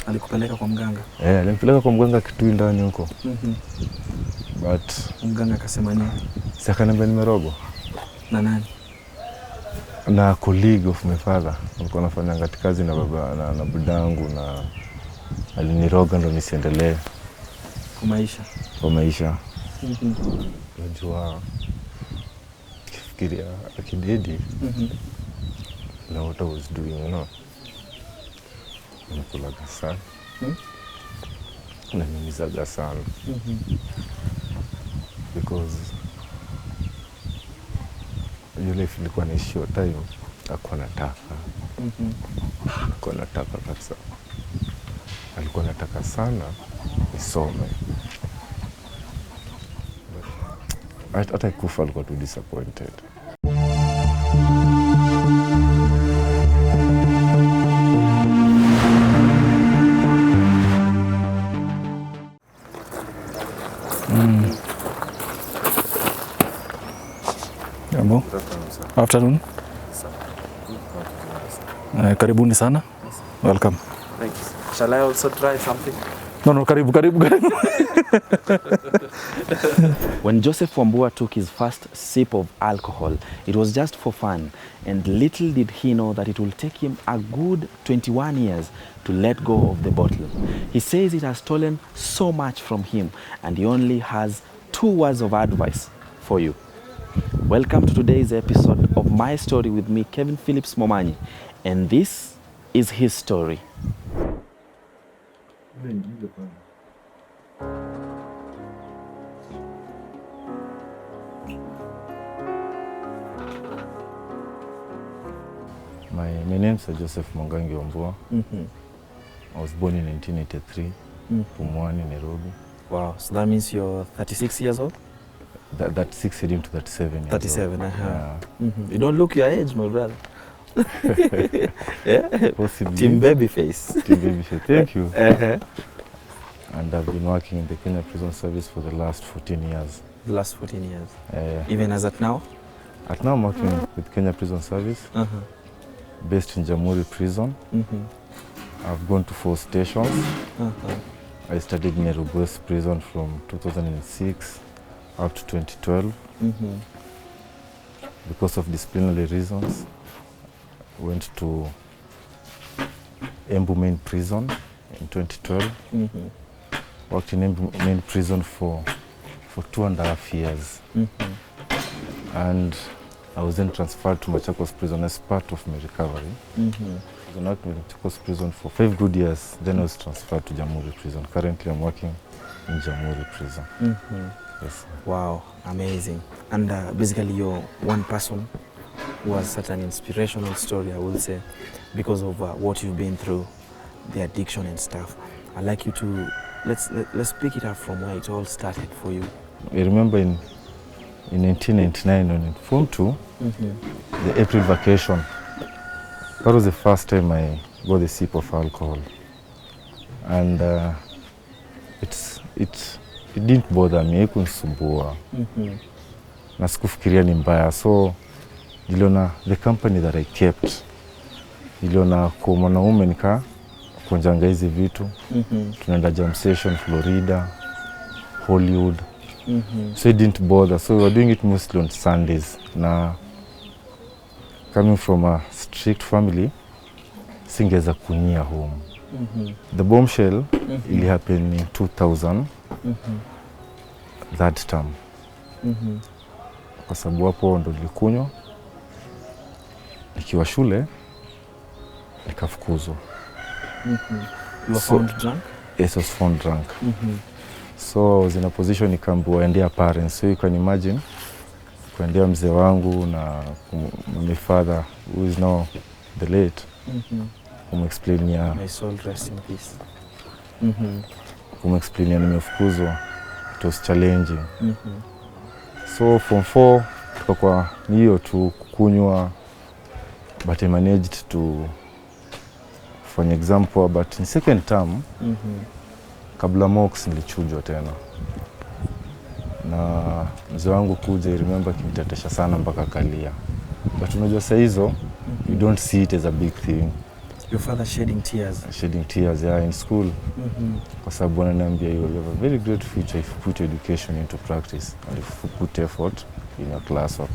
Alikupeleka kwa mganga? Alinipeleka kwa mganga Kitui ndani huko. But mganga akasema nini? Si akaniambia nimerogwa. Na nani? Na colleague of my father. Alikuwa anafanya kazi na baba na budangu, na aliniroga ndo nisiendelee kwa maisha. Unajua kifikiria akidedi na what I was doing, you know. Nikulaga sana. Na nimizaga sana. Because your life ilikuwa na short time, hakuwa nataka. Alikuwa nataka kabisa. Alikuwa nataka sana nisome. Hata kufa alikuwa too disappointed. Jambo. Afternoon. Karibuni sana. Welcome. Thank you. Shall I also try something? No, karibu. When Joseph Wambua took his first sip of alcohol, it was just for fun, and little did he know that it will take him a good 21 years to let go of the bottle. He says it has stolen so much from him, and he only has 2 words of advice for you. Welcome to today's episode of My Story with me, Kevin Phillips Momanyi, and this is his story. My name is Joseph Mwangangi Wambua. I was born in 1983, Pumwani, Nairobi. Wow, so that means you're 36 years old? That's 6 heading to 37 years 37, old. Yeah. You don't look your age, my brother. Yeah? Possibly. Team baby face. Team baby face, thank you. And I've been working in the Kenya Prison Service for the last 14 years. The last 14 years? Even as at now? At now I'm working with Kenya Prison Service, based in Jamhuri Prison. I've gone to 4 stations. I studied in Nairobi West Prison from 2006 up to 2012. Because of disciplinary reasons, I went to Embu Main Prison in 2012. Worked in Embu Main Prison for 2.5 years. And I was then transferred to Machakos Prison as part of my recovery. I worked in Machakos Prison for 5 good years. Then I was transferred to Jamhuri Prison. Currently, I'm working in Jamhuri Prison. Yes. Wow, amazing. And basically, you're one person who has such an inspirational story, I would say, because of what you've been through, the addiction and stuff. I'd like you to let's pick it up from where it all started for you. I remember in 1999 when in Form 2, the April vacation. That was the first time I got a sip of alcohol, and it didn't bother me, haikunisumbua. Na sikufikiria ni mbaya, so niliona the company that I kept, niliona kwa mwanaume nika kunjanga hizi vitu. Tunaenda jam session Florida, Hollywood. So it didn't bother. So we were doing it mostly on Sundays. Na coming from a strict family, singeza kunyia home. The bombshell it happened in 2000, that term. Kwa sababu hapo ndo nilikunywa, nikiwa shule, nikafukuzwa. You were found drunk? Yes, I was found drunk. So I was in a position nikaambiwa endea parents. So you can imagine, kuendea mzee wangu na my father, who is now the late, explain ya my soul rest in peace. Explain ya nimefukuzwa. It was challenging. So from 4 tukakuwa hiyo tu kukunywa, but I managed to, for an example, but in second term, kabla mox nilichujwa tena. Na mzee wangu kuja, I remember kinitetesha sana mpaka kalia. But unajua saa hizo, you don't see it as a big thing. Your father shedding tears. Shedding tears, yeah, in school. Kwa sababu wananiambia you have a very great future if you put education into practice and if you put effort in your classwork.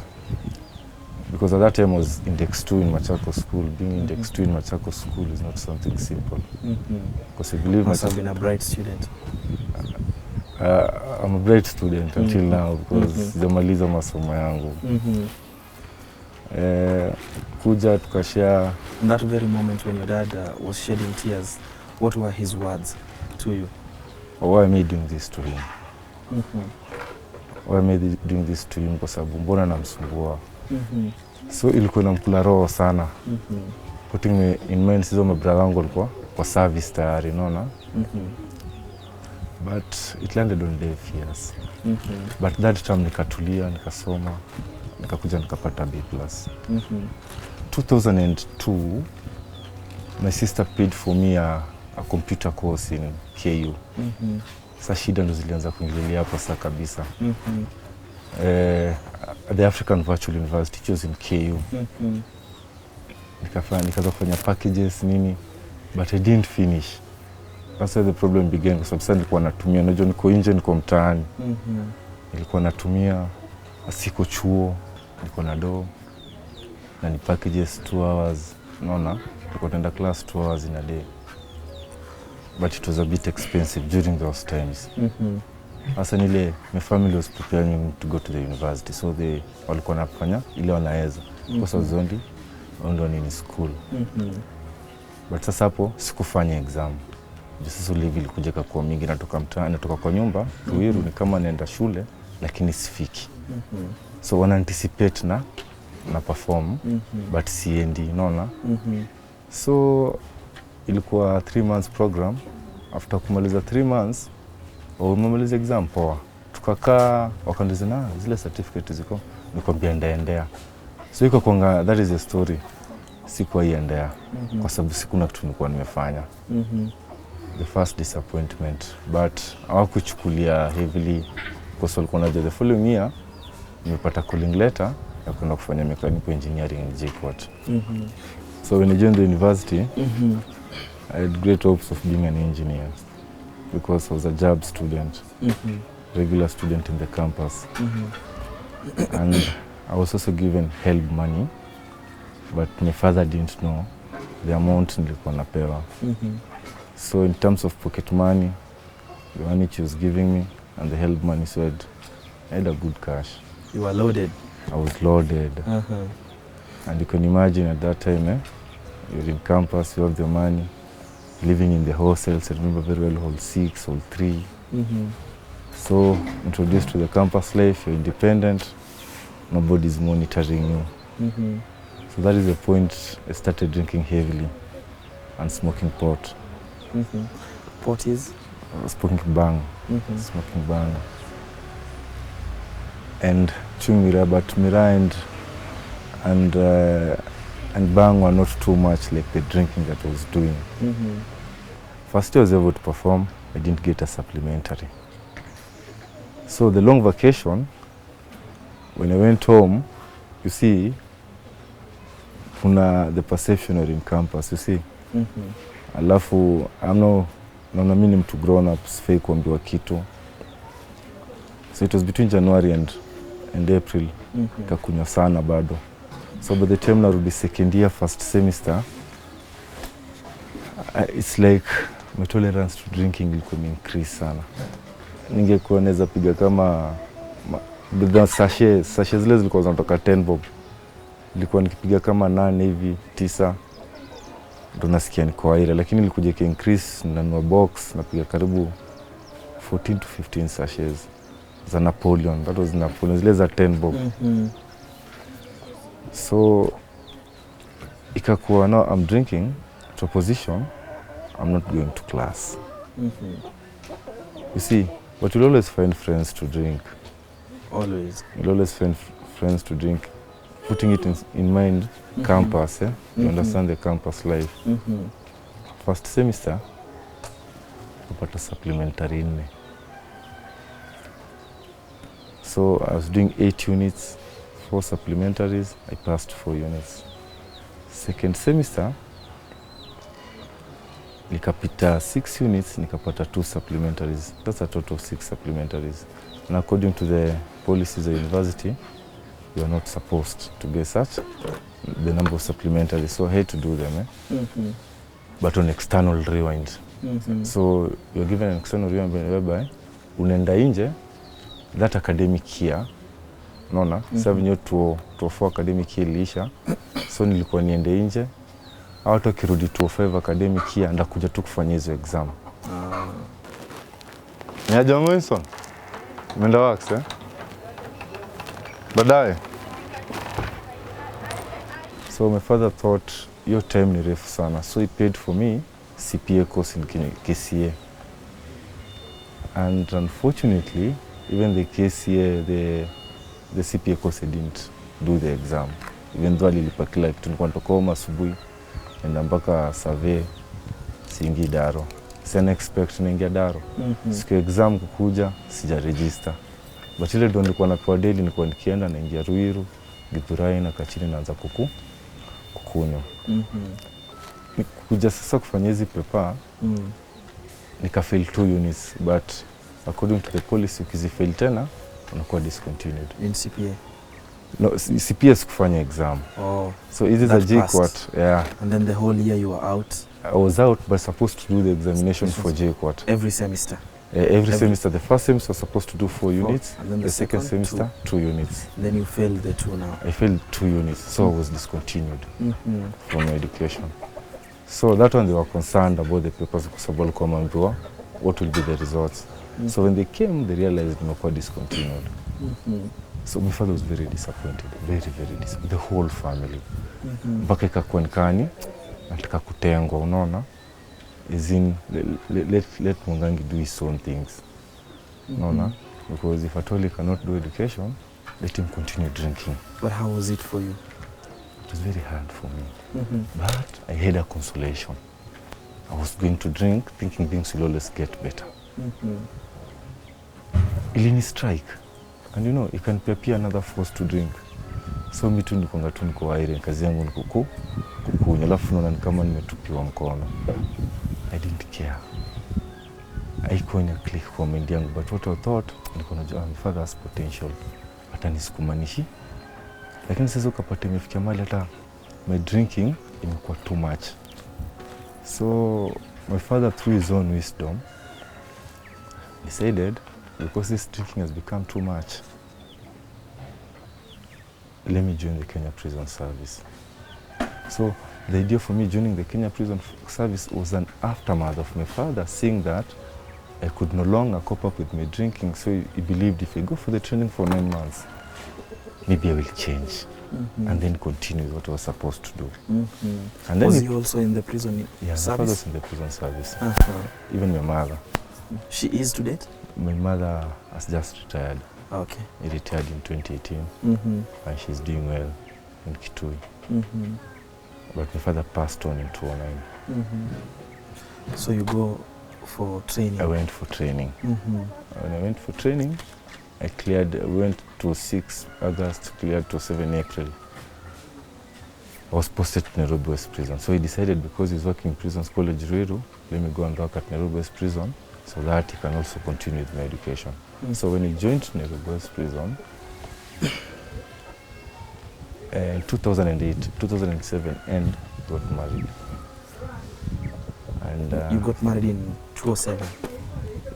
Because at that time I was index 2 in Machakos school. Being index 2 in Machakos school is not something simple. Because I believe Must have been a bright student. I'm a bright student until now because sijamaliza masomo yangu. Kuja tukashare. In that very moment when your dad was shedding tears, what were his words to you? Why am I doing this to him? Why am I doing this to him? Kwa sababu mbona namsumbua. So ilikuwa namkula roho sana. Putting me in mind, sizo mabra wangu walikuwa kwa service tayari, unaona? But it landed on deaf ears. But that time nikatulia, nikasoma, nikakuja nikapata B+. 2002, my sister paid for me a computer course in KU. Sasa shida ndo zilianza kuingilia hapo sasa kabisa. The African Virtual University, it was in KU. Nikaanza kufanya packages nini, but I didn't finish. That's where the problem began. Kwa sababu nilikuwa natumia, najua niko nje, niko mtaani. Nilikuwa natumia, siko chuo, niko na do, na ni packages 2 hours, unaona? Nilikuwa naenda class 2 hours in a day. But it was a bit expensive during those times. Hasa nile, my family was preparing me to go to the university, so they walikuwa nafanya ile wanaweza. Kwa sababu ondo ni school. But sasa hapo sikufanya exam. Sasa level ilikuja kwa mingi, natoka mtaani, natoka kwa nyumba, Ruiru ni kama naenda shule lakini sifiki. So wana anticipate na perform, but siendi, unaona? So ilikuwa 3 months program. After kumaliza 3 months, umemaliza exam poa. Tukakaa wakaniuliza na zile certificate ziko, nikwambia ndaendea. So iko kwanga, that is the story. Sikuwa iendea kwa sababu sikuna kitu nilikuwa nimefanya. The first disappointment, but hawakuchukulia heavily because walikuwa wanajua the following year nimepata calling letter ya kwenda kufanya mechanical engineering in JKUAT. So when I joined the university, I had great hopes of being an engineer because I was a job student, regular student in the campus. And I was also given help money, but my father didn't know the amount nilikuwa napewa. So in terms of pocket money, the money she was giving me and the help money, so I had a good cash. You were loaded. I was loaded. And you can imagine at that time, you're in campus, you have the money, living in the hostels. I remember very well, hall 6, hall 3. So introduced to the campus life, you're independent, nobody's monitoring you. So that is the point I started drinking heavily and smoking pot. Pot is? Smoking bang. Smoking bang. And chewing mira, but mira and bang were not too much like the drinking that I was doing. First year I was able to perform, I didn't get a supplementary. So the long vacation, when I went home, you see, the perception in campus, you see. Alafu, naona mimi ni mtu grown up, sifai kuambiwa kitu. So it was between January and April, kakunywa sana bado. So by the time narudi second year, first semester, it's like my tolerance to drinking ilikuwa increase sana. Ningekuwa naweza piga kama sachet zile zilikuwa zinatoka 10 bob. Nilikuwa nikipiga kama 8 hivi 9. Ndo nasikia niko aire, lakini nilikuja ki increase na nunua box napiga karibu 14 to 15 sachets za Napoleon. That was Napoleon, zile za 10 bob. So ikakuwa now I'm drinking to a position I'm not going to class. You see, but you'll always find friends to drink. Always. You'll always find friends to drink. Putting it in mind, campus, you understand the campus life. First semester, kupata supplementary 4. So I was doing 8 units, 4 supplementaries, I passed 4 units. Second semester, Nikapita 6 units, nikapata 2 supplementaries. That's a total of 6 supplementaries. And according to the policies of the university, you are not supposed to get such the number of supplementaries. So I had to do them, but on external rewind. So you're given an external rewind whereby unaenda nje that academic year. Unaona? Sasa vinyo tuo academic year iliisha. So nilikuwa niende nje. Hata kirudi 205 academic year ndakuja tu kufanya hizo exam. Ni aje Wilson? Umeenda wax baadaye. So my father thought your time ni refu sana. So he paid for me CPA course in KCA. And unfortunately, even the KCA, the CPA course, I didn't do the exam. Even though alilipa kila kitu, nilikuwa natoka home asubuhi enda mpaka survey siingi Daro. Sina expect naingia Daro. Siku exam kukuja sija register. But ile ndio nilikuwa napewa daily, nilikuwa nikienda naingia Ruiru, Githurai na Kachini naanza kukunywa. Kuja sasa kufanya hizi paper nikafail 2 units, but according to the policy ukizifail tena unakuwa discontinued. In CPA? No, CPA sikufanya exam. Oh. So it is a JKUAT, yeah. And then the whole year you were out? I was out, but supposed to do the examination for JKUAT. Every semester? Every semester. The first semester was supposed to do 4 units, and then the second semester 2 units. Then you failed the 2 now? I failed 2 units, so I was discontinued from my education. So that one they were concerned about the papers because what will be the results. So when they came, they realized they were discontinued. So my father was very disappointed, very disappointed. The whole family. Mpaka ikakuwa nikani, nataka kutengwa, unaona? Is in let Mwangangi do his own things. Unaona? Because if at all he cannot do education, let him continue drinking. But how was it for you? It was very hard for me. But I had a consolation. I was going to drink, thinking things will always get better. Ilini strike. And you know, it can prepare another force to drink. So mi tu nilikonga tu niko aire, kazi yangu ni kukunywa, alafu naona ni kama nimetupiwa mkono. I didn't care. Haikuwa ina click kwa mind yangu, but what I thought, nilikuwa najua my father has potential. Hata nisikumanishi. Lakini sasa ukapata imefikia mahali hata my drinking imekuwa too much. So my father, through his own wisdom, decided, because this drinking has become too much, let me join the Kenya Prison Service. So the idea for me joining the Kenya Prison Service was an aftermath of my father seeing that I could no longer cope up with my drinking. So he believed if I go for the training for 9 months, maybe I will change and then continue what I was supposed to do. And then was he also in the prison service? Yeah, my father was in the prison service. Even my mother. She is to date? My mother has just retired. Okay. He retired in 2018 and she's doing well in Kitui. But my father passed on in 2009. So you go for training? I went for training. When I went for training, I cleared, we went to 6 August, cleared to 7 April. I was posted to Nairobi West Prison. So he decided, because he's working in Prisons College Ruiru, let me go and work at Nairobi West Prison so that he can also continue with my education. So when he joined Nairobi West Prison, in 2008, 2007, and got married. And you got married in 2007?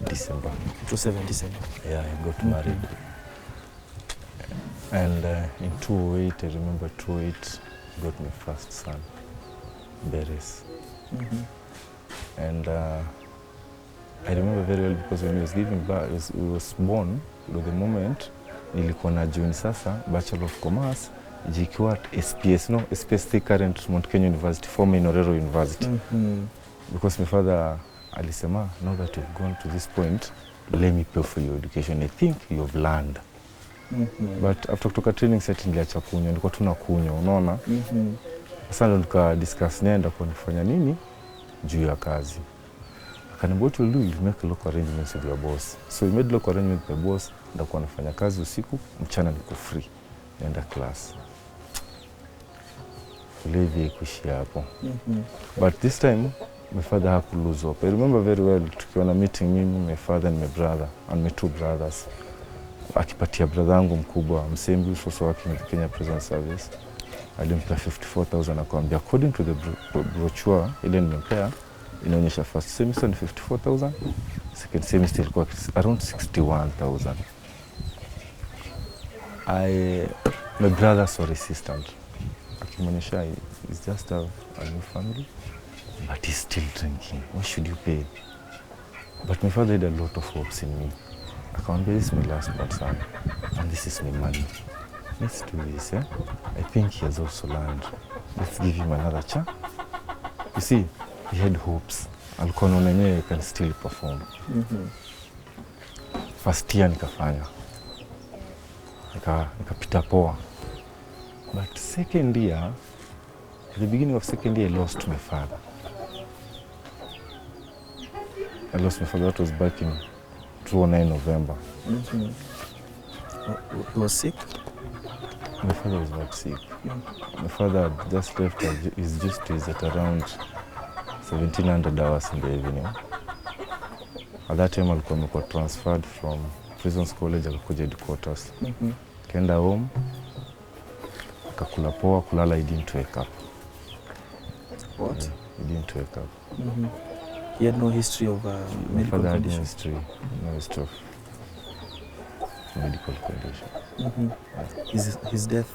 December. 2007, December. Yeah, I got married. And in 2008, I remember 2008, I got my first son, Beres. And I remember very well because when he was giving birth, he was born, at the moment, nilikuwa na join sasa Bachelor of Commerce, JKUAT, SPS, no, SPS the current Mount Kenya University, former Norero University. Because my father alisema, now that you've gone to this point, let me pay for your education. I think you've learned. But after kutoka training set niliacha kunywa, nilikuwa tu nakunywa, unaona? Sasa ndo nika discuss nenda kwa nifanya nini juu ya kazi. Akaniambia, what you'll do, you'll make local arrangements with your boss. So we made local arrangements with my boss, ndakuwa nafanya kazi usiku, mchana niko free, naenda class. Ulevi kushia hapo. But this time my father had to lose hope. I remember very well, tukiwa na meeting mimi, my father and my brother, and my two brothers. Akipatia brother yangu mkubwa, Msembi, who's also working in the Kenya Prison Service. Alimpa 54,000 akamwambia, according to the brochure, ile nimempea, inaonyesha first semester ni 54,000, second semester ilikuwa around 61,000. My brother so resistant. Akimwonyesha, he's just a new family, but he's still drinking. Why should you pay? But my father had a lot of hopes in me. Akamwambia, this is my last part, son, and this is my money. Let's do this, eh? I think he has also learned. Let's give him another chance. You see, he had hopes. Alikuwa anaona yeye can still perform. First year nikafanya. Nikapita poa. But second year, at the beginning of second year, I lost my father. I lost my father. That was back in 2009 November. He was sick? My father was not sick. My father had just left his duties at around 1700 hours in the evening. At that time, alikuwa amekuwa transferred from Prisons College, alikuja headquarters. Kaenda home, akakula poa, kulala, he didn't wake up. What? Yeah, he didn't wake up. He had no history of medical condition? No history of medical condition. His death,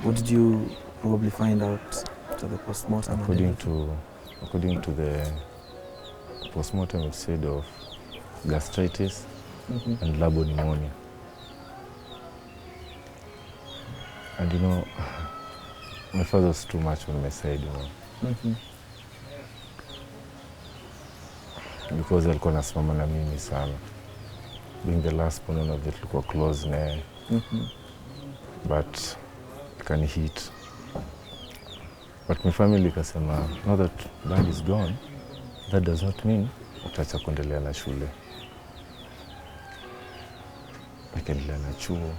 what did you probably find out to the postmortem? According to the postmortem, it said of gastritis and labo pneumonia. And you know, my father was too much on my side, you know. Because alikuwa anasimama na mimi sana. Being the last one of it, tulikuwa close na yeye. But can hit. But my family kasema, now that dad is gone, that does not mean utaacha kuendelea na shule. Nikaendelea na chuo.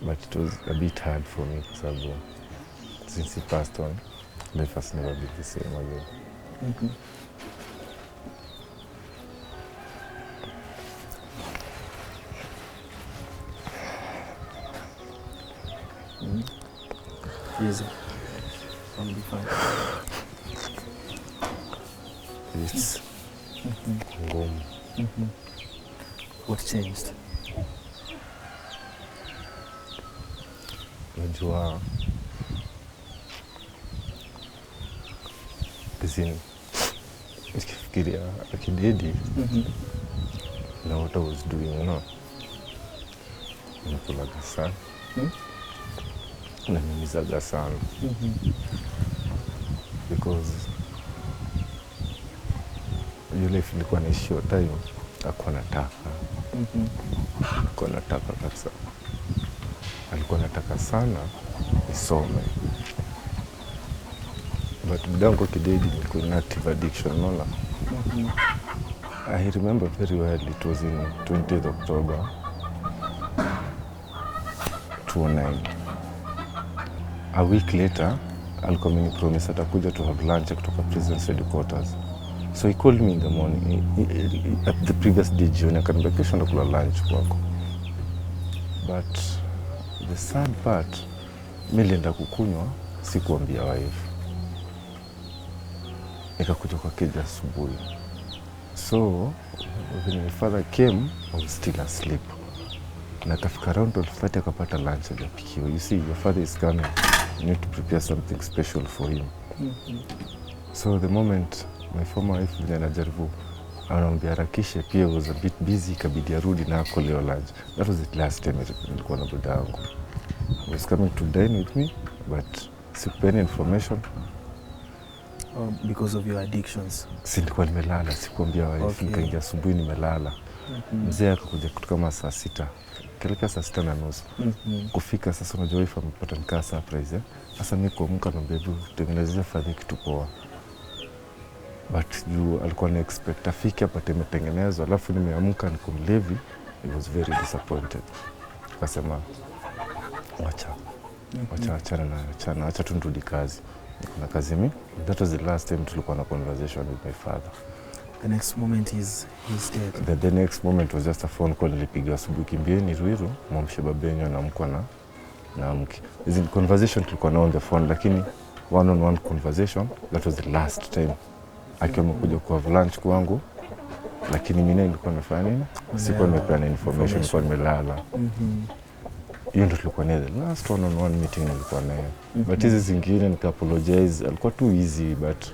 But it was a bit hard for me because since he passed on, life has never been the same again. Easy. I'll be fine. It's ngumu. What changed? Najua nikifikiria akidedi na what I was doing, you know, nakulaga sana nanimizaga sana because yule ilikuwa naishi hiyo time akuwa nataka kabisa, alikuwa nataka sana nisome, but mdango kidedi nilikuwa in active addiction, unaona. I remember very well, it was in 20th October 2009. A week later, alikuwa amenipromise atakuja to have lunch kutoka prison headquarters. So he called me in the morning, at the previous day jioni, akaniambia kesho ndakula lunch kwako. But the sad part, mimi nilienda kukunywa, sikuambia wife. Nikakuja kwa keja asubuhi. So, when my father came, I was still asleep. Na kafika around 12:30 akapata lunch hajapikiwa. You see, your father is coming. You need to prepare something special for him. So the moment my former wife vile anajaribu anamwambia harakishe, pia was a bit busy, ikabidi arudi na ako leo lunch. That was the last time nilikuwa na brother yangu. He was coming to dine with me, but sikupeana information. Because of your addictions? Si nilikuwa nimelala, sikuambia wife. Nikaingia asubuhi nimelala. Mzee akakuja kutoka kama saa 6. Keleka saa 6:30. Kufika sasa, unajua wife amepata nikaa surprise, eh? Sasa mimi kuamka na baby tutengenezea fadhi kitu poa. But you alikuwa na expect afike apate imetengenezwa, alafu nimeamka niko mlevi. He was very disappointed. Akasema acha tu nirudi kazi. niko na kazi mingi. That was the last time tulikuwa na conversation with my father. The next moment he's dead. The next moment was just a phone call nilipiga asubuhi, kimbieni Ruiru mwamshe babenyo na mkwa na mke. Is in conversation tulikuwa na on the phone, lakini one on one conversation, that was the last time. Akiwa amekuja kwa lunch kwangu, lakini mimi nilikuwa nafanya nini? Sikuwa nimepeana information, nilikuwa nimelala. Hiyo ndio tulikuwa nayo the last one on one meeting nilikuwa nayo. But hizi zingine nika apologize, alikuwa too easy, but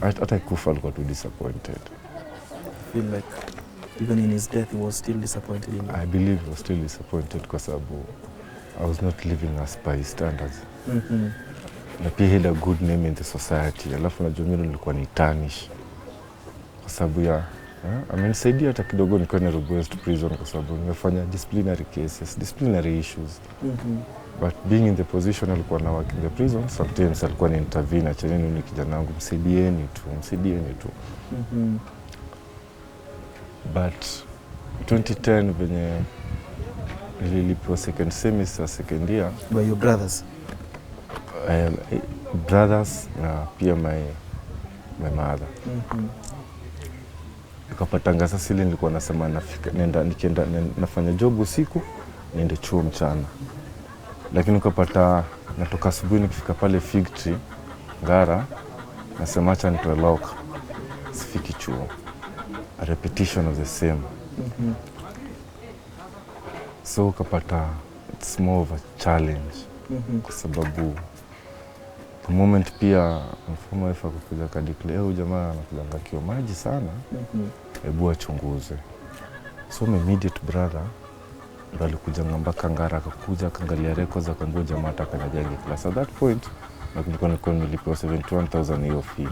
hata kufa alikuwa too disappointed. I feel like even in his death he was still disappointed in you. I believe he was still disappointed kwa sababu I was not living as per his standards. Na pia he had a good name in the society. Alafu najua mimi nilikuwa ni tarnish kwa sababu ya amenisaidia hata kidogo nikiwa Nairobi West Prison kwa sababu nimefanya disciplinary cases, disciplinary issues. But being in the position alikuwa na work in the prison, sometimes alikuwa ni intervene, acheni ni kijana wangu, msaidieni tu. But 2010 venye nililipiwa second semester, second year. By your brothers? Brothers na pia my mother. Nikapatanga sasa ile nilikuwa nasema nikienda nafanya job usiku, niende chuo mchana. Lakini ukapata natoka asubuhi nikifika pale Fig Tree Ngara, nasema acha nitoe lock, sifiki chuo. A repetition of the same. So ukapata it's more of a challenge. Kwa sababu the moment pia mfumo wefa kukuja kadeclare huyu jamaa anakulanga kio maji sana, hebu achunguze. So my immediate brother ndo alikuja mpaka Ngara, akakuja akaangalia records, akaambia jamaa atakanyajenge class. At that point nilikuwa nilipewa 71,000 hiyo fee.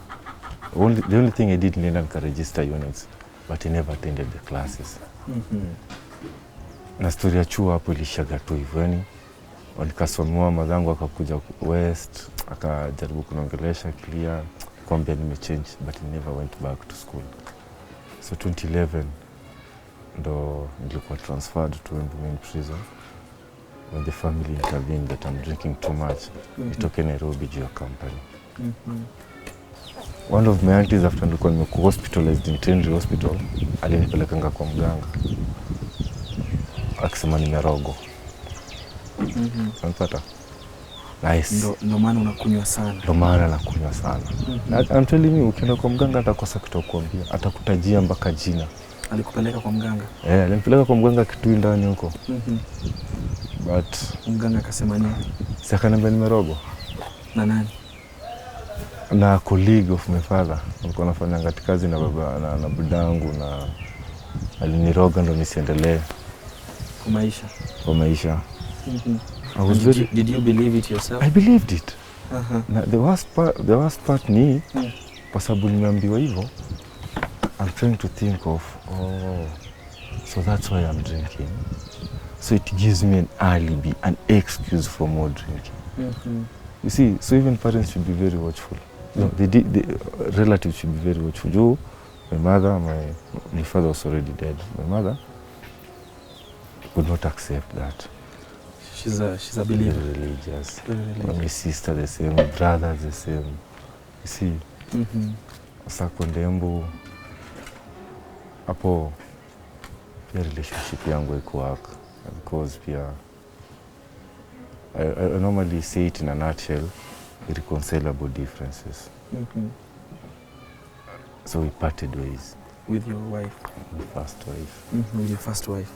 The only thing I did nilienda nikaregister units, but I never attended the classes. Na story ya chuo hapo ilishaga tu hivyo, yani walikasomwa madhangu, akakuja West akajaribu kunongelesha clear kwambia nimechange, but I never went back to school. So 2011 ndo nilikuwa transferred to Embu Main Prison when the family intervened that I'm drinking too much. Nitoke Nairobi juu ya company. One of my aunties after nilikuwa nimekuwa hospitalized in Trinity Hospital, alinipelekanga kwa mganga akisema nimerogo. Unapata? Nice. Ndo maana unakunywa sana. Ndo maana nakunywa sana. I'm telling you, ukienda kwa mganga atakosa kutokuambia, atakutajia mpaka jina. Alikupeleka kwa mganga? Alinipeleka kwa mganga Kitui ndani huko. But mganga akasema nini? Si akaniambia nimerogo. Na nani? Na colleague of my father. Nilikuwa nafanya kazi na baba na budangu, na aliniroga ndo nisiendelee kwa maisha. Did you believe it yourself? I believed it. Na the worst part ni kwa sababu nimeambiwa hivyo, I'm trying to think of, so that's why I'm drinking. So it gives me an alibi, an excuse for more drinking. You see, so even parents should be very watchful. No, the relatives should be very watchful. My mother, my father was already dead. My mother would not accept that. She's a believer. Very religious. Very religious. My sister the same, my brother the same. You see, sasa kwenda Embu hapo pia relationship yangu iko work, because pia I normally say it in a nutshell, irreconcilable differences. So we parted ways. With your wife? My first wife. With your first wife.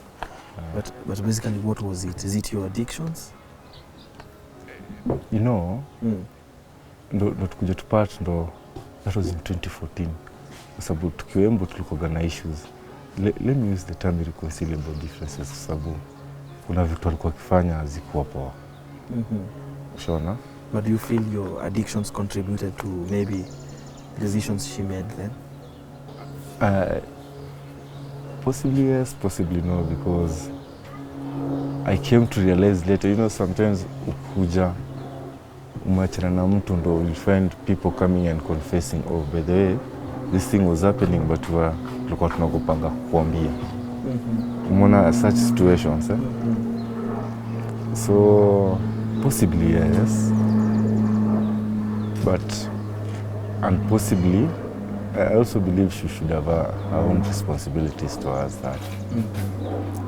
But basically what was it? Is it your addictions? You know, ndo tukuja tupart ndo, that was in 2014. Kwa sababu tukiwa Embu tulikuwa na issues. Let me use the term irreconcilable differences kwa sababu kuna vitu alikuwa akifanya hazikuwa poa. Shona? But do you feel your addictions contributed to maybe decisions she made then? Possibly yes, possibly no, because I came to realize later, you know, sometimes ukuja umachana na mtu ndo you find people coming and confessing, oh, by the way, this thing was happening, but tulikuwa tunakupanga kukuambia. Umeona such situations, eh? So possibly yes, but and possibly I also believe she should have her own responsibilities towards that.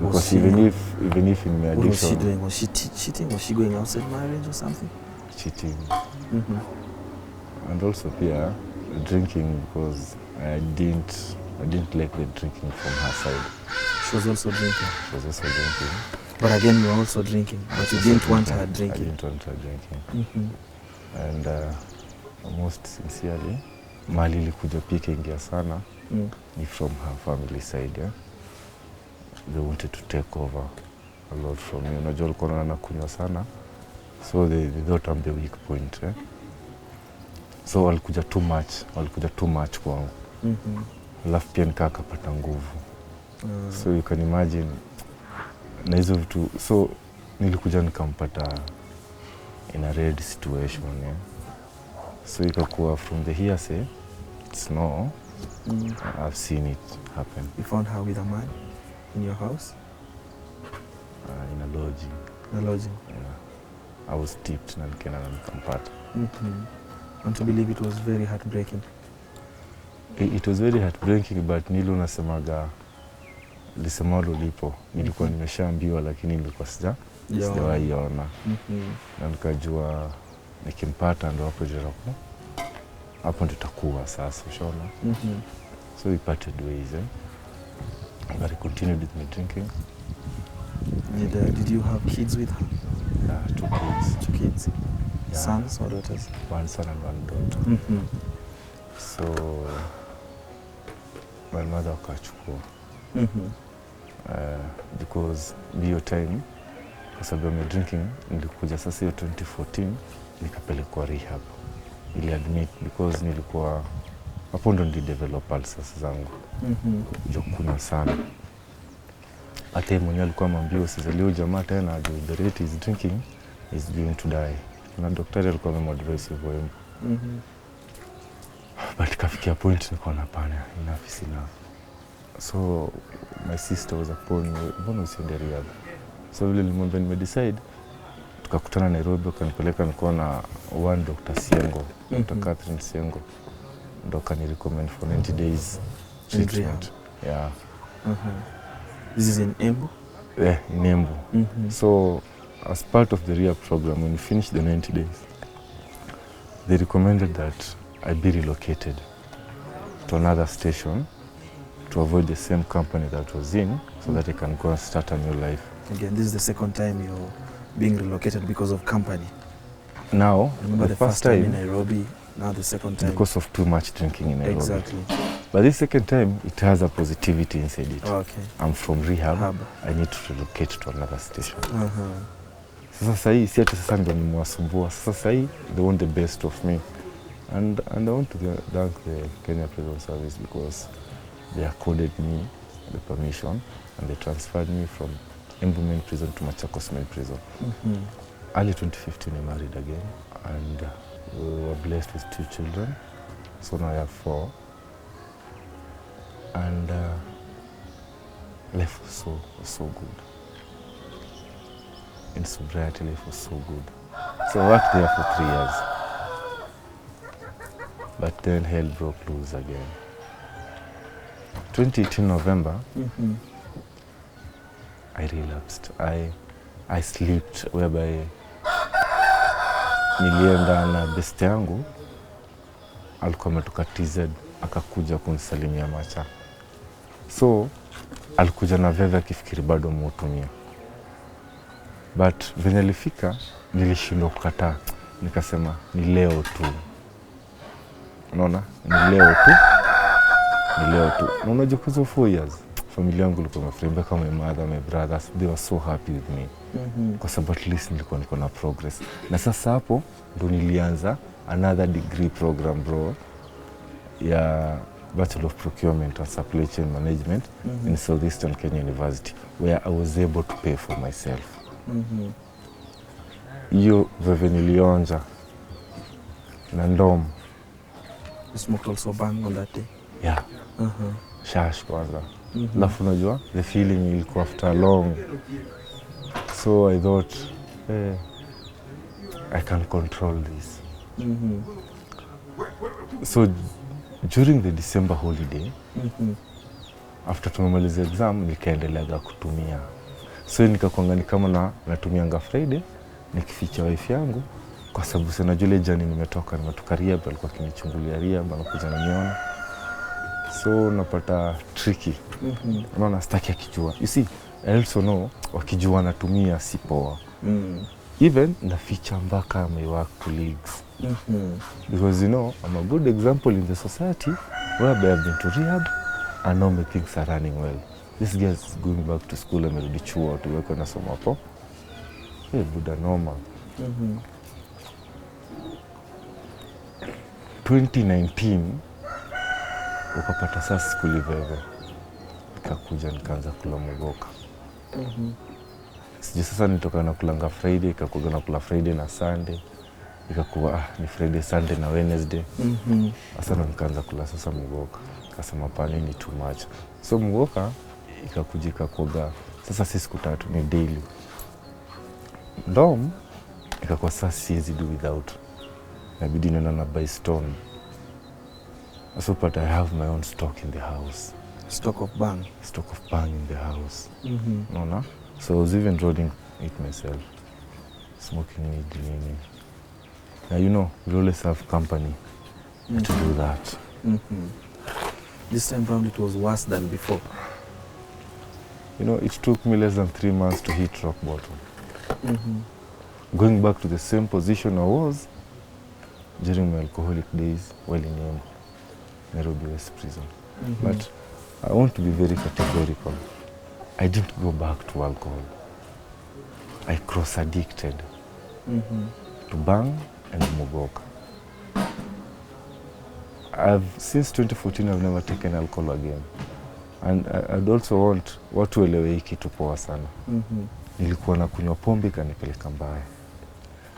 Because even if in my What was she addiction, doing? Was she cheating? Was she going outside marriage or something? cheating, and also yeah, drinking, because I didn't like the drinking from her side. She was also drinking. She was also drinking. But again, you were also drinking. But you didn't want her I drinking. didn't want her drinking. And most sincerely, mali ilikuja pia ikaingia sana ni from her family side. Yeah? They wanted to take over a lot from me. Unajua walikuwa wanaona nakunywa sana, so they thought I'm the weak point. Yeah? So walikuja too much kwangu. Alafu pia nikakapata nguvu. So you can imagine na hizo vitu, so nilikuja nikampata in a red situation. Yeah? So ikakuwa from the hearsay, it's no, I've seen it happen. You found her with a man in your house? In a lodging. In a lodging? Yeah. I was tipped na nikaenda na nikampata. And to believe it was very heartbreaking. It was very heartbreaking, but nilo nasemaga lisemalo lipo. Nilikuwa nimeshaambiwa lakini nilikuwa sijawahi ona. Na nikajua nikimpata ndo hapo ndo takuwa sasa, ushaona. So we parted ways. But I continued with my drinking. Did you have kids with her? Yeah, 2 kids. 2 kids? Yeah. Sons or daughters? 1 son and 1 daughter. So my mother akachukua. Because hiyo time kwa sababu ya drinking nilikuja sasa hiyo 2014 nikapelekwa rehab. Ili admit because nilikuwa hapo ndo nilidevelop ulcers zangu. Kunywa sana. Hata yeye mwenyewe alikuwa amwambia usizaliwe jamaa tena, the rate is drinking is going to die. Na daktari alikuwa amemwadvise hivyo. But kafikia point nikaona hapana, enough is enough. So my sister was upon me, mbona usiende rehab? So vile nilimwambia nimedecide, tukakutana Nairobi, akanipeleka nikaona one Dr. Siengo, Dr. Catherine Siengo. Ndo akanirecommend for 90 days treatment. Yeah. This is in Embu? Yeah, in Embu. So as part of the rehab program, when we finished the 90 days, they recommended that I be relocated to another station to avoid the same company that I was in, so that I can go and start a new life. Again, this is the second time you're being relocated because of company. Now, Remember the first time in Nairobi, now the second time. because of too much drinking in Nairobi. Exactly. But this second time, it has a positivity inside it. Okay. I'm from rehab. Hub. I need to relocate to another station. Sasa hii si ati sasa ndo nimewasumbua. Sasa hii they want the best of me. And I want to thank the Kenya Prison Service because they accorded me the permission and they transferred me from Embu Main Prison to Machakos Main Prison. Early 2015 I married again and we were blessed with 2 children. So now I have 4. And life was so good. In sobriety, life was so good. So I worked there for 3 years. But then hell broke loose again. 2018 November, I relapsed. I slept whereby nilienda na best yangu alikuwa ametoka TZ akakuja kunisalimia Macha. So alikuja na veve akifikiri bado mutumia. But venye alifika nilishindwa kukataa. Nikasema ni leo tu. Unaona? Ni leo tu. Na unajua kwa 4 years familia yangu ilikuwa imefurahia kama my mother, my brothers, they were so happy with me. Kwa sababu at least nilikuwa niko na progress. Na sasa hapo ndo nilianza another degree program bro ya Bachelor of Procurement and Supply Chain Management in Southeastern Kenya University, where I was able to pay for myself. Hiyo veve nilionja na ndom. You smoked also bang on that day? Yeah. Shash kwanza. Alafu unajua the feeling ilikuwa after long. So I thought, I can control this. So during the December holiday, after tumemaliza exam, nikaendeleaga kutumia. So nikakuanga ni kama natumianga Friday, nikificha wife yangu, kwa sababu sina jule jani nimetoka Rehab, alikuwa akinichungulia Rehab, anakuja ananiona. So napata tricky. Unaona sitaki akijua. You see, I also know wakijua natumia si poa. Even naficha mpaka my work colleagues. Because you know, I'm a good example in the society whereby I've been to Rehab and now my things are running well. This guy is going back to school and amerudi chuo tuweko na somo hapo. Hey, buda normal. 2019 ukapata sasa skuli veve. Nikakuja nikaanza kula mugoka. Sijui sasa nitoka na kulanga Friday, ikakuwa na kula Friday na Sunday. Ikakuwa ni Friday, Sunday na Wednesday. Sasa nikaanza kula sasa mugoka. Kasema pani ni too much. So mugoka ikakuja ikakuwa sasa si siku 3 ni daily. Ndom ikakuwa sasa siwezi do without. Nabidi nenda na buy stone. So but I have my own stock in the house. Stock of bang. Stock of bang in the house. No. So I was even rolling it myself. Smoking weed. Now you know, we always have company to do that. This time round it was worse than before. You know, it took me less than 3 months to hit rock bottom. Going back to the same position I was during my alcoholic days while in Nairobi West Prison. But I want to be very categorical. I didn't go back to alcohol. I cross-addicted to bang and mugoka. Since 2014, I've never taken alcohol again. And I'd also want watu elewe hii kitu poa sana. Nilikuwa na kunywa pombe kanipeleka mbaya.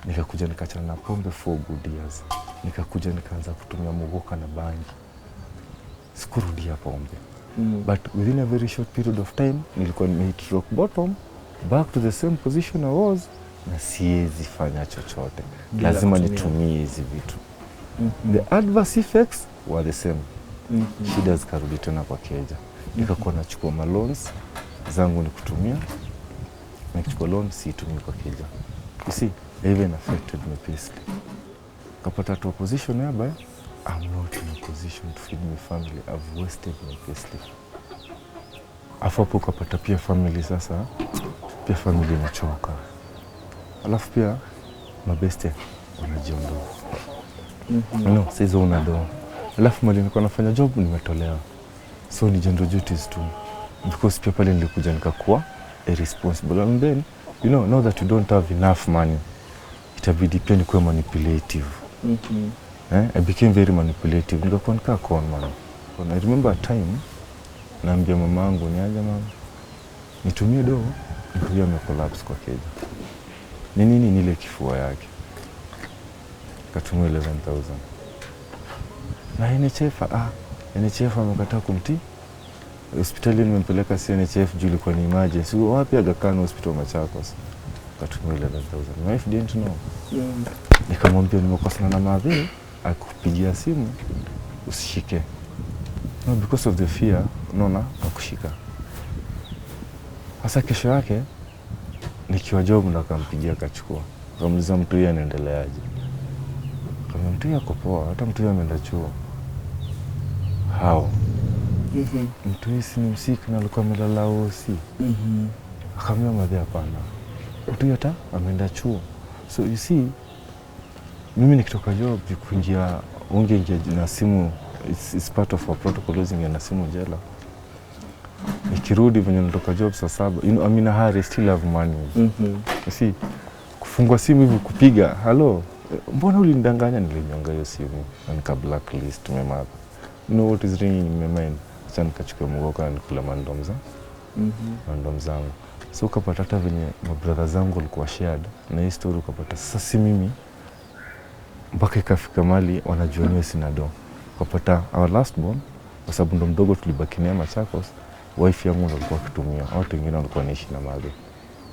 Nikakuja nikachana na pombe for good years. Nikakuja nikaanza kutumia mugoka na bangi. Sikurudia pombe. But within a very short period of time, nilikuwa nimehit rock bottom, back to the same position I was, na siwezi fanya chochote. Lazima nitumie hizi vitu. The adverse effects were the same. Shida zikarudi tena kwa keja. Nikakuwa nachukua loans zangu ni kutumia. Nikichukua loan siitumii kwa keja. You see, they even affected my payslip. Kapata to a position whereby I'm not in a position to feed my family. I've wasted my payslip. Afu hapo kapata pia family sasa. Pia family inachoka. Alafu pia mabeste wanajiondoa. No, sasa unado. Alafu mali nilikuwa nafanya job nimetolewa. So ni gender duties tu. Because pia pale nilikuja nikakuwa irresponsible. And then, you know, now that you don't have enough money, itabidi pia nikuwe manipulative. I became very manipulative. Nikakuwa nikaa con man. I remember a time, naambia mama yangu ni aje mama. Nitumie do, nikuja collapse kwa keja. Nini nile kifua yake. Katumia 11,000. Na NHF amekataa kumtii. Hospitali nimempeleka NHF juu ilikuwa ni emergency. Wapi Aga Khan Hospital Machakos. Katumia 11,000. My wife didn't know. Nikamwambia nimekosana na madhe, akupigia simu usishike. No, because of the fear, unaona akushika. Hasa kesho yake nikiwa job ndo akampigia akachukua. Kamuuliza mtu yeye anaendeleaje. Kama mtu yako poa, hata mtu yeye ameenda chuo. How? Mtu yeye si msiki na alikuwa amelala hosi. Akamwambia madhe hapana. Mtu yeye hata ameenda chuo. So you see, mimi nikitoka job kuingia ungeingia na simu, it's part of our protocol using na simu jela. Nikirudi venye natoka job saa 7, you know, I'm in a hurry, still have money. You see, kufungua simu hivi kupiga, hello, mbona ulinidanganya? Nilinyonga hiyo simu, na nika blacklist memapa. You know what is ringing in my mind? Acha nikachukua mugoka na nikula mandom zangu. So ukapata hata venye mabrother zangu walikuwa shared na hii story ukapata sasa si mimi mpaka ikafika mali wanajua niwe sina do. Ukapata our last born kwa sababu ndo mdogo tulibaki naye Machakos, wife yangu ndo alikuwa akitumia, watu wengine walikuwa naishi na madhe.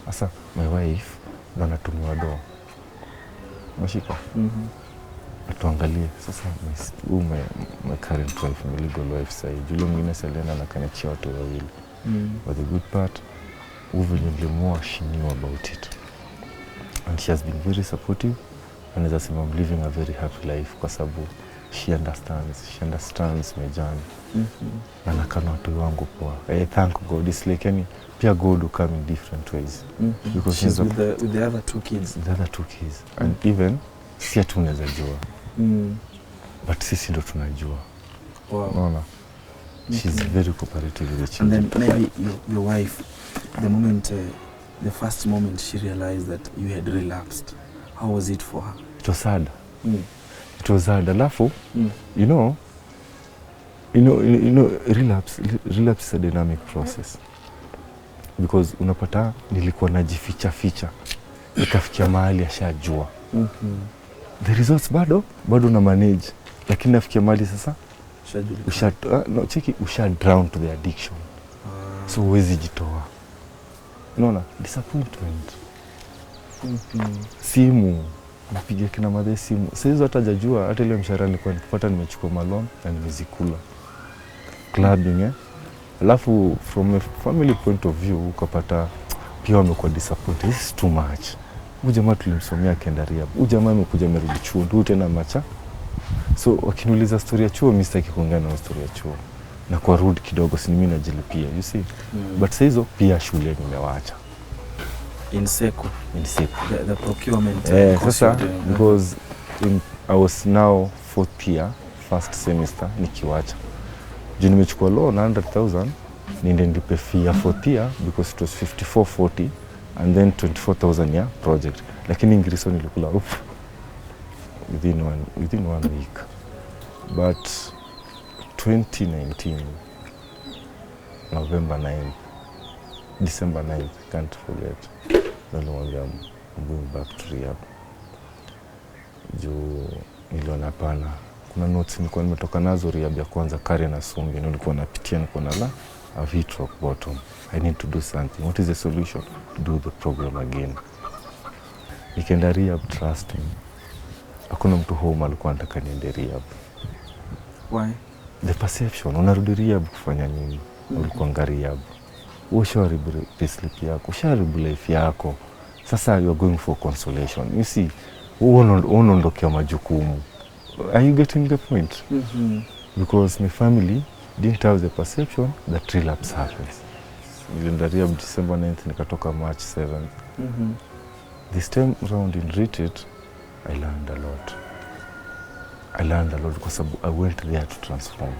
Sasa my wife ndo anatumia do. Mashika. Tuangalie sasa my current wife, my legal wife sahi. Jule mwingine Selena na kanachia watu wawili. But the good part, venye nilimwoa, she knew about it. And she has been very supportive. And as I say, I'm living a very happy life kwa sababu she understands my journey. Na nakana watu wangu poa. I thank God. It's like any, pia God will come in different ways. Because she's with the other two kids. The other two kids. And even, si atu unaweza jua. But sisi ndo tunajua. Wow. Unaona? She's very cooperative with the children. And then maybe your wife, the first moment she realized that you had relapsed, how was it for her? It was sad. It was hard. Alafu, you know, relapse is a dynamic process. Because unapata nilikuwa najificha. Nikafikia mahali ashajua. The results bado na manage. Lakini nafikia mahali sasa usha drown to the addiction. So huwezi jitoa. Unaona? Disappointment. Simu. Napigia kina madhe simu. Sasa hizo hata hajajua, hata ile mshahara nilikuwa nikipata nimechukua malon na nimezikula. Clubbing Alafu from a family point of view ukapata pia wamekuwa disappointed. This is too much. Huyu jamaa tulimsomea akaenda rehab. Huyu jamaa amekuja amerudi chuo ndio tena macha. So wakiniuliza story ya chuo, mimi sitaki kuongea na story ya chuo. Na kwa rude kidogo si mimi najilipia, you see. But sasa hizo pia shule nimewaacha. In Seku. The procurement. Sasa because I was now 4th year, first semester nikiwacha. Juu nimechukua loan 100,000 niende nilipe fee ya 4th year because it was 5440 and then 24,000 ya project. Lakini Ingiriso nilikula within one week. But 2019 November 9th, December 9th, can't forget. Nilimwambia I'm going back to rehab. Juu niliona pana. Kuna notes nilikuwa nimetoka nazo rehab ya kwanza Kari na Sumbi. Nilikuwa napitia nilikuwa na I've hit rock bottom. I need to do something. What is the solution? To do the program again. Nikaenda rehab, trust me. Hakuna mtu home alikuwa anataka niende rehab. Why? The perception. Unarudi rehab kufanya nini? Ulikuwa rehab. Ushaharibu payslip yako, ushaharibu life yako. Sasa you are going for consolation. You see, unaondokea majukumu. Are you getting the point? Because my family didn't have the perception that relapse happens. Nilienda rehab December 9th, nikatoka March 7th. This time around in retreat, I learned a lot because I went there to transform.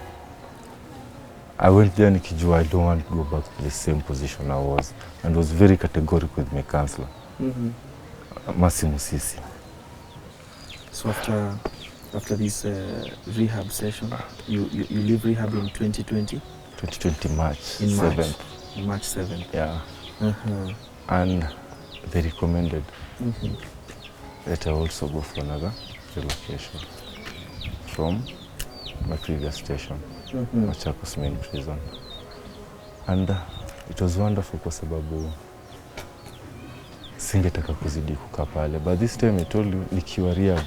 I went there nikijua I don't want to go back to the same position I was, and was very categorical with my counselor. Masi Musisi. So after this rehab session, you leave rehab in 2020? 2020 March 7th. March 7th. Yeah. And they recommended that I also go for another relocation from my previous station, Machakos main prison. And it was wonderful kwa sababu singetaka kuzidi kukaa pale. But this time I told you, nikiwa rehab,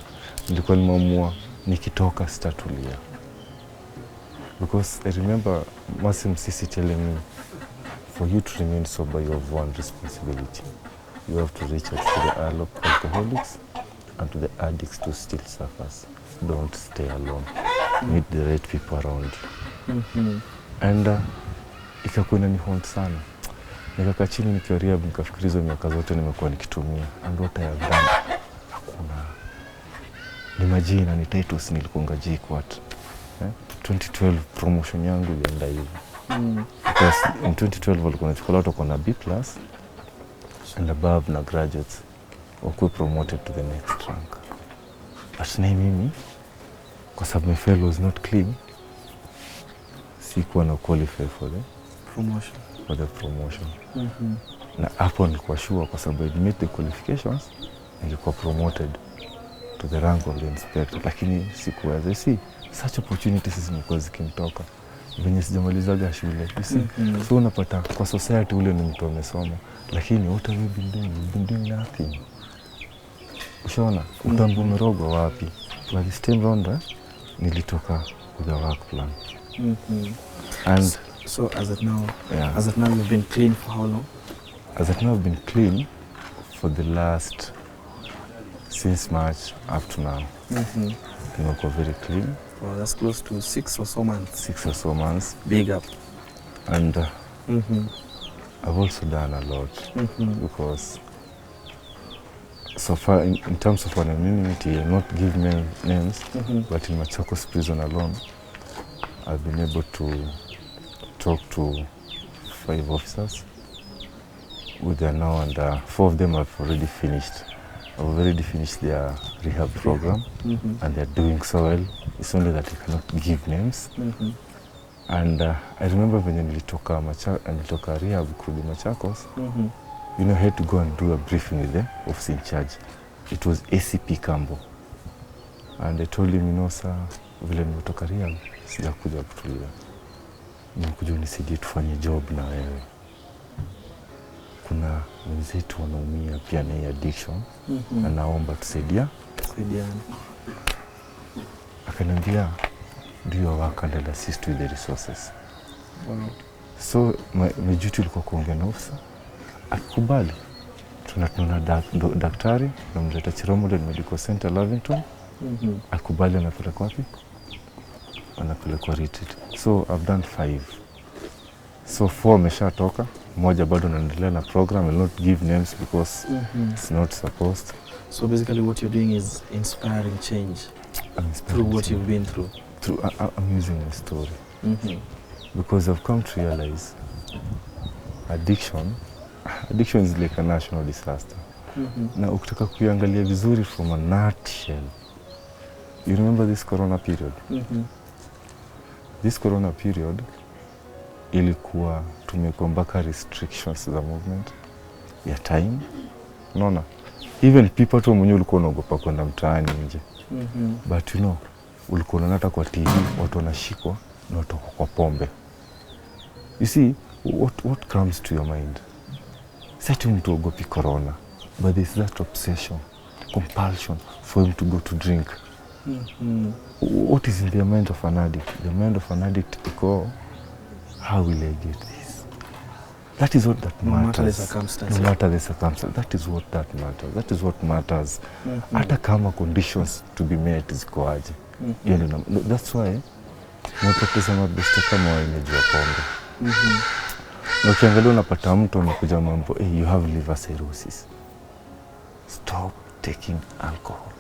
nilikuwa nimeamua nikitoka sitatulia. Because I remember Masim Sisi telling me, for you to remain sober, you have one responsibility. You have to reach out to the alcoholics and to the addicts to still suffers. Don't stay alone. Meet the right people around you. And ikakuwa inanihaunt sana. Nikakaa chini nikiwa rehab, nikafikiri hizo miaka zote nimekuwa nikitumia. And what I have done, hakuna. Ni majina, ni titles nilikuwa JKUAT. 2012 promotion yangu ilienda hivi. Because in 2012 walikuwa nachukua watu kwa na B+ and above na graduates wakuwe promoted to the next rank. But na mimi, kwa sababu my file was not clean, sikuwa na qualify for the promotion. Na hapo nilikuwa sure kwa sababu I met the qualifications, nilikuwa promoted to the rank of the inspector. Lakini sikuweza. See, such opportunities zimekuwa zikimtoka venye sijamalizaga shule. So unapata kwa society ule ni mtu amesoma, lakini what have you been doing? You've been doing nothing. Ushaona, utambu umerogwa wapi? But this time round, nilitoka with a work plan. And So as of now, yeah, you've been clean for how long? as of now, I've been clean for the last, since March up to now. Nimekuwa very clean. Well, that's close to 6 or so months. 6 or so months. Big up. And I've also done a lot because so far in terms of anonymity, I'll not give names, but in Machakos prison alone, I've been able to talk to 5 officers with them now, and 4 of them have already finished. I've already finished their rehab program, and they're doing so well. It's only that I cannot give names. And I remember when nilitoka rehab kurudi Machakos, you know, I had to go and do a briefing with the officer in charge. It was ACP Kambo. And I told him, you know, sir, vile nimetoka rehab, sijakuja kutulia. Nimekuja unisaidie tufanye job na wewe. Kuna wenzetu wanaumia pia na addiction, na naomba tusaidiane. Akaniambia, do your work and I'll assist with the resources. Wow. So my duty ilikuwa kuongea na officer. Akikubali, tunatuna daktari, tunamleta Chiromo Medical Center Lavington. Akikubali anapelekwa wapi? Anapelekwa retreat. So I've done 5. So 4 ameshatoka, mmoja bado anaendelea na program. I'll not give names because it's not supposed. So basically what you're doing is inspiring change through what you've been through. I'm using my story because I've come to realize addiction is like a national disaster. Na ukitaka kuiangalia vizuri from a nutshell, you remember this corona period? This corona period ilikuwa tumekuwa mpaka restrictions za movement ya time. Unaona? Even people tu mwenyewe ulikuwa unaogopa kwenda mtaani nje. But you know, ulikuwa unaona hata kwa TV watu wanashikwa na watu kwa pombe. You see, what comes to your mind? Sasa mtu ogopi corona, but there's that obsession, compulsion for him to go to drink. What is in the mind of an addict? The mind of an addict is how will I get this? That is what that matters. No matter the circumstances. No matter the circumstances. That is what that matters. That is what matters. Hata kama conditions to be met ziko aje. That's why napoteza mabeste kama wenyeji wa pombe. Na ukiangalia unapata mtu anakuja mambo, hey, you have liver cirrhosis. Stop taking alcohol.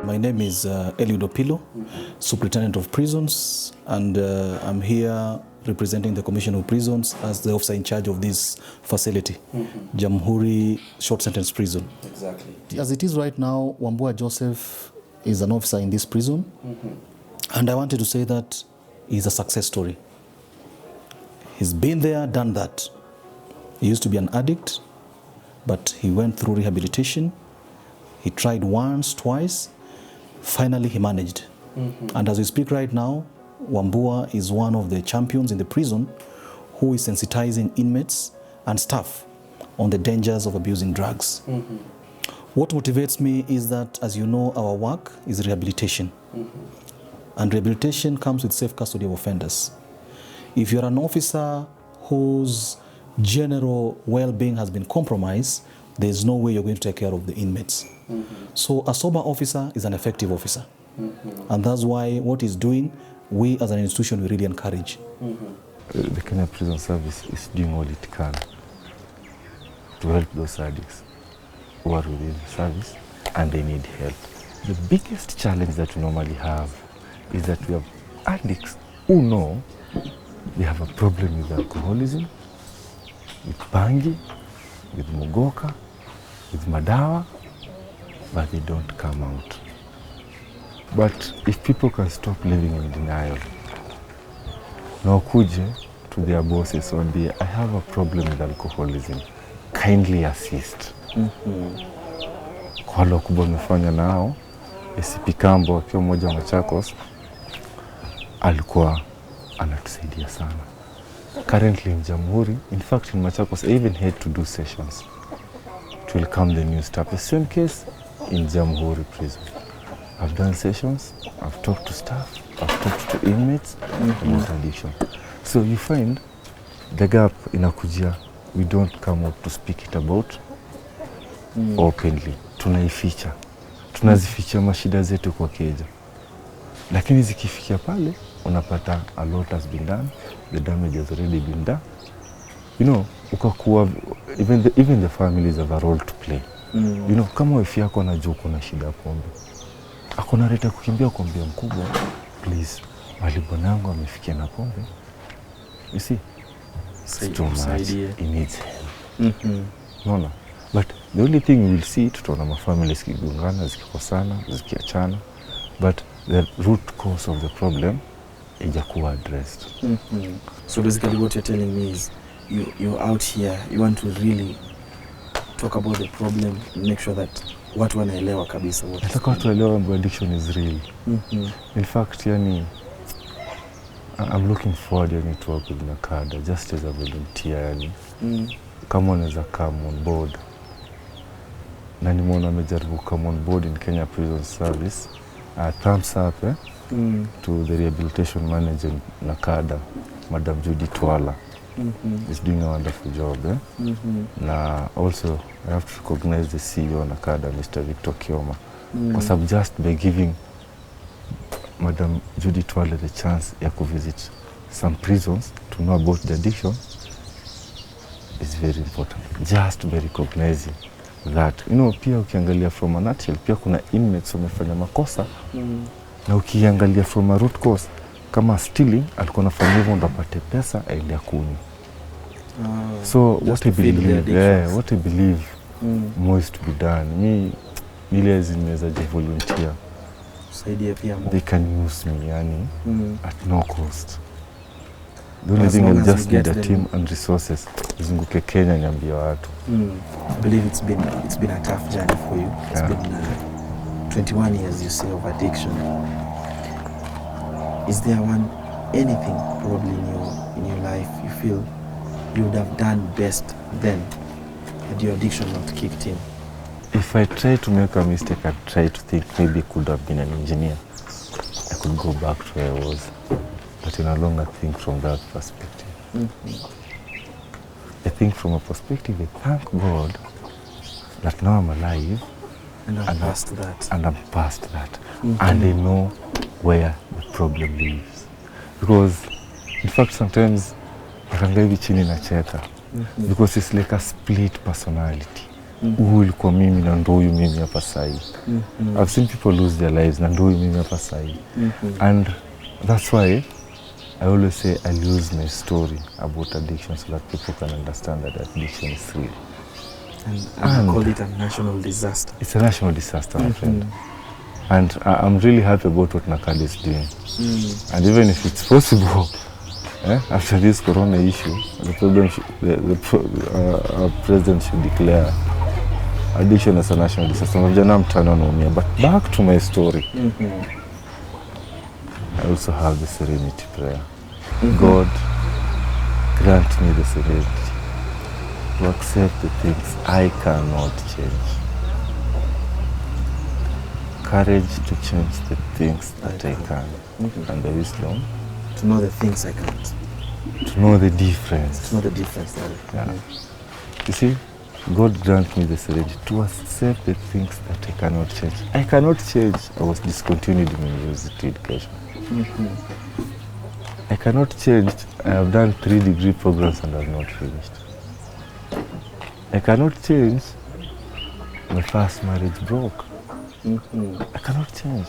My name is Eliud Opilo, Superintendent of Prisons, and I'm here representing the Commission of Prisons as the officer in charge of this facility, Jamhuri Short Sentence Prison. Exactly. As it is right now, Wambua Joseph is an officer in this prison, and I wanted to say that he's a success story. He's been there, done that. He used to be an addict, but he went through rehabilitation. He tried once, twice. Finally, he managed. And as we speak right now, Wambua is one of the champions in the prison who is sensitizing inmates and staff on the dangers of abusing drugs. What motivates me is that, as you know, our work is rehabilitation. And rehabilitation comes with safe custody of offenders. If you're an officer whose general well-being has been compromised, there's no way you're going to take care of the inmates. So a sober officer is an effective officer. And that's why what he's doing, we as an institution, we really encourage. The Kenya Prison Service is doing all it can to help those addicts who are within the service and they need help. The biggest challenge that we normally have is that we have addicts who know they have a problem with alcoholism, with bangi, with mugoka, with madawa, but they don't come out. But if people can stop living in denial, na wakuje to their bosses wambie, I have a problem with alcoholism, kindly assist. Kwa wale wakubwa wamefanya nao, ACP Kambo akiwa mmoja wa Machakos, alikuwa anatusaidia sana. Currently in Jamhuri, in fact in Machakos, I even had to do sessions it will come the new stuff. The same case in Jamhuri prison. I've done sessions, I've talked to staff, I've talked to inmates about addiction. So you find the gap inakujia, we don't come out to speak it about openly. Tunaificha. Tunazificha mashida zetu kwa keja. Lakini zikifikia pale, unapata a lot has been done, the damage has already been done. You know, ukakuwa, even the families have a role to play. You know, kama wifi yako anajua kuna shida ya pombe, akona reta kukimbia kuambia mkubwa, please, wali bwanangu amefikia na pombe. You see, it's too much, he needs help. Unaona? But the only thing we will see, tutaona mafamili zikigongana, zikikosana, zikiachana, but the root cause of the problem haijakuwa addressed. So basically what you're telling me is you're out here, you want to really talk about the problem, make sure that watu wanaelewa kabisa what. Nataka watu waelewe kwamba addiction is real. In fact, yani, I'm looking forward to work with NACADA just as a volunteer. Yani. Kama unaweza come on board. Na nimeona amejaribu come on board in Kenya Prison Service. Thumbs up to the rehabilitation manager in NACADA, Madam Judy Twala. Is doing a wonderful job. Na also, I have to recognize the CEO of NACADA, Mr. Victor Kioma. Because I'm just by giving Madam Judy Twala the chance to visit some prisons to know about the addiction is very important. Just by recognizing that. You know, pia ukiangalia from a nutshell, pia kuna inmates wamefanya makosa. Na ukiangalia from a root cause, kama stealing, alikuwa anafanya hivyo ndo apate pesa aende akunywe. So what I believe more is to be done. Me ile zinaweza volunteer. Kusaidia pia they can use me yani at no cost. The only thing is just need a team and resources. Zunguke Kenya niambia watu. I believe it's been a tough journey for you. It's been 21 years, you say, of addiction. Is there anything probably in your life you feel you would have done best then had your addiction not kicked in? If I try to make a mistake, I try to think maybe I could have been an engineer. I could go back to where I was, but I no longer think from that perspective. I think from a perspective, I thank God that now I'm alive. And I'm past that. And I'm past that. And I know where the problem lives. Because, in fact, sometimes I can get chini na cheka. Because it's like a split personality. Huyu ilikuwa mimi na ndo huyu mimi hapa sahi. I've seen people lose their lives na ndo huyu mimi hapa sahi. And that's why I always say I'll use my story about addiction so that people can understand that addiction is real. And call it a national disaster. It's a national disaster, my friend. And I'm really happy about what NACADA is doing. And even if it's possible, after this corona issue, our president should declare addiction as a national disaster. But back to my story. I also have the serenity prayer. God, grant me the serenity to accept the things I cannot change. Courage to change the things that I can. And the wisdom to know the things I can't. To know the difference. To know the difference. You see, God grant me the serenity to accept the things that I cannot change. I cannot change. I was discontinued in university education. I cannot change. I have done 3 degree programs and I have not finished. I cannot change. My first marriage broke. I cannot change.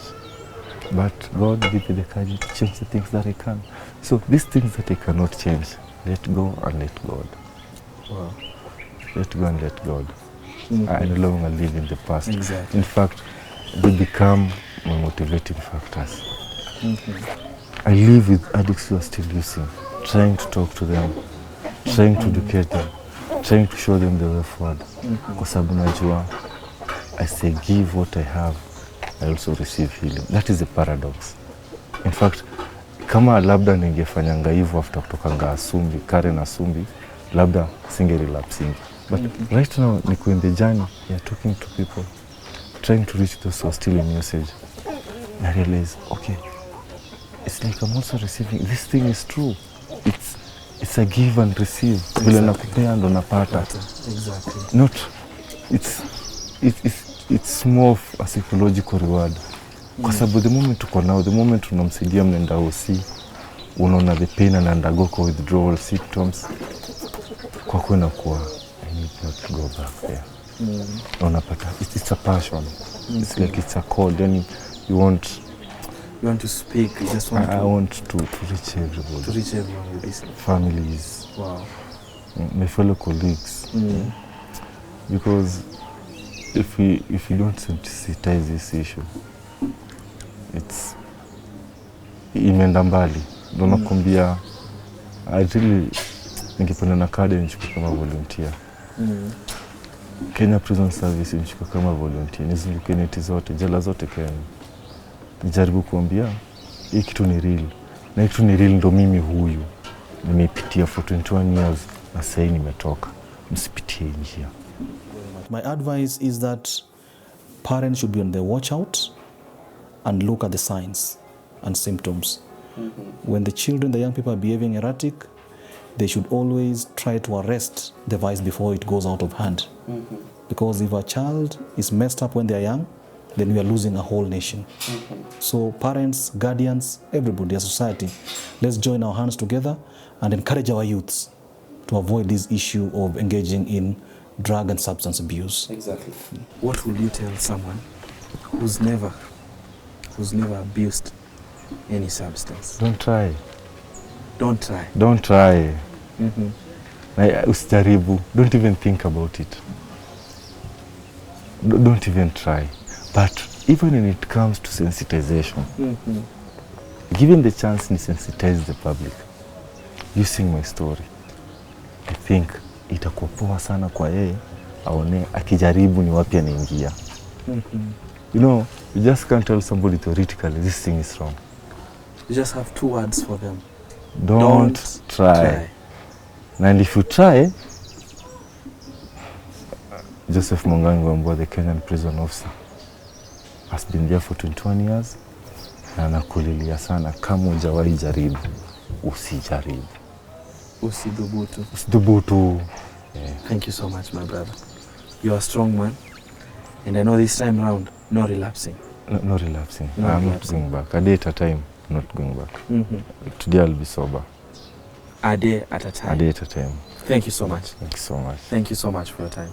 But God give me the courage to change the things that I can. So these things that I cannot change, let go and let God. Wow. Let go and let God. I no longer live in the past. Exactly. In fact, they become my motivating factors. I live with addicts who are still using, trying to talk to them, trying to educate them, trying to show them the way forward. Kwa sababu najua, as I give what I have, I also receive healing. That is the paradox. In fact, kama labda ningefanyanga hivyo after kutokanga Asumbi, Karen Asumbi, labda singe relapsingi. But right now, niko in the journey, talking to people, trying to reach those who are still in usage. I realize, okay, it's like I'm also receiving. This thing is true. It's a give and receive. Vile nakupea ndo napata. Exactly. Not, it's more of a psychological reward. Kwa sababu the moment uko nao, the moment unamsaidia mnenda hosi, unaona the pain and undergo kwa withdrawal symptoms, kwa kuna kuwa, I need not to go back there. Unapata, it's a passion. It's like it's a call. Then you want to speak. You just want I want to reach everybody. to reach everyone with this. Families. Wow. My fellow colleagues. Because if you don't sensitize this issue, it's imeenda mbali. Ndo nakwambia, I really ningependa na kada nichukue kama volunteer. Kenya Prison Service nichukue kama volunteer. Nizunguke neti zote, jela zote Kenya. Nijaribu kuambia, hii kitu ni real. Na hii kitu ni real ndo mimi huyu. Nimepitia for 21 years na sasa nimetoka. Msipitie njia. My advice is that parents should be on the watch out and look at the signs and symptoms. When the children, the young people are behaving erratic, they should always try to arrest the vice before it goes out of hand. Because if a child is messed up when they are young, then we are losing a whole nation. So parents, guardians, everybody, as society, let's join our hands together and encourage our youths to avoid this issue of engaging in drug and substance abuse. Exactly. What would you tell someone who's never abused any substance? Don't try. Don't try. Don't try. Usijaribu. Don't even think about it. Don't even try. But even when it comes to sensitization, given the chance to sensitize the public, using my story, I think itakuwa poa sana kwa yeye aone akijaribu ni wapi anaingia. You know, you just can't tell somebody theoretically this thing is wrong. You just have 2 words for them. Don't try. And if you try, Joseph Mwangangi Wambua, the Kenyan prison officer, has been there for 21 years. Na nakulilia sana, kama hujawahi jaribu, usijaribu. Usidhubutu. Usidhubutu. Thank you so much, my brother. You're a strong man. And I know this time round, no relapsing. No relapsing. No I'm relapsing. not going back. A day at a time, not going back. Today I'll be sober. A day at a time. A day at a time. Thank you so much. Thank you so much. Thank you so much for your time.